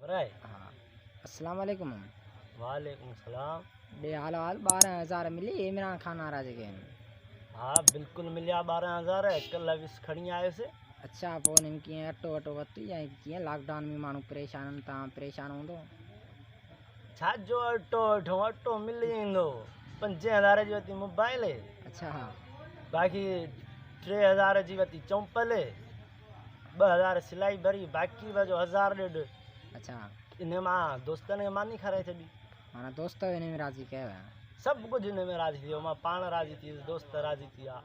राय। हाँ अस्सलाम वालेकुम। वालेकुम सलाम। बे हाल हाल 12,000 मिली इमरान खान आ रहा जगह। हाँ बिल्कुल मिलिया 12,000 है। कल विस खड़ी आयो से। अच्छा पोइ हिननि कीअं अटो वटो वरिती या कीअं लॉकडाउन में माण्हू परेशान तव्हां परेशान हूंदो। छा जो अटो मिली वेंदो। 5,000 जी वरिती मोबाइल। अच्छा हाँ बाक़ी 3,000 जी वरिती चंपल। 2,000 सिलाई भरी बाक़ी जो 1,000 ॾेढ अच्छा इन मां दोस्तनि खे मानी खाराए छॾी। माना दोस्त हिन में राज़ी कयो आहे। सभु कुझु हिन में राज़ी थी वियो। मां पाण राज़ी थी वियुसि, दोस्त राज़ी थी विया।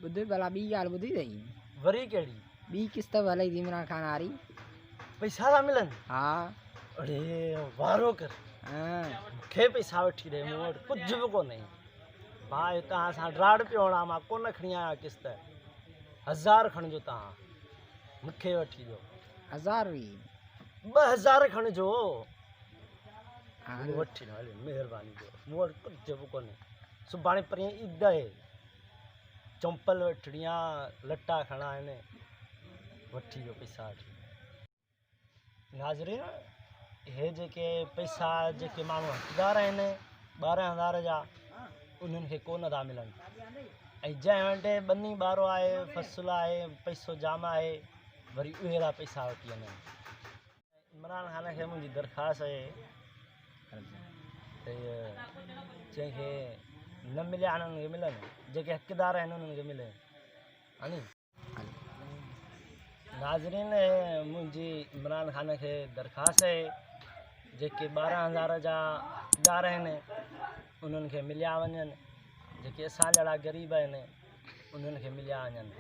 ॿुध भला ॿी ॻाल्हि ॿुधी अथई। वरी कहिड़ी? ॿी किस्त बि हलई थी इमरान खान वारी। पैसा था मिलनि? हा अरे वारो कर। हाँ मूंखे पैसा वठी ॾे, मूं वटि कुझु बि कोन्हे। भाउ तव्हां सां ड्राड पियो हणां, मां कोन खणी आहियां किस्त। 1,000 खणिजो तव्हां, मूंखे वठी ॾियो। 1,000 हुई 2,000 खणिजो। हाँ मूं वठी ॾियो, हले महिरबानी कयो। मूं वटि कुझु बि कोन्हे। सुभाणे परीहं ईद आहे। चंपल वठणी आहे, लटा खणा आहिनि, वठी ॾियो पैसा वठी। नाज़रीन, हे जेके पैसा जेके माण्हू हक़दार आहिनि 12,000 जा, उन्हनि खे कोन था मिलनि। ऐं जंहिं वटि ॿनी ॿारो आहे, फ़सुलु आहे, पैसो जाम आहे, वरी उहे था पैसा वठी वञनि। इमरान खान खे मुंहिंजी दरख़्वास्त आहे त जंहिंखे न मिलिया उन्हनि खे मिलनि, जेके हक़दार आहिनि उन्हनि खे मिले। हानी नाज़रीन, मुंहिंजी इमरान खान खे दरख़्वास्त आहे जेके 12,000 जा हक़दार आहिनि उन्हनि खे मिलिया वञनि, जेके असां जहिड़ा ग़रीब आहिनि उन्हनि खे मिलिया वञनि।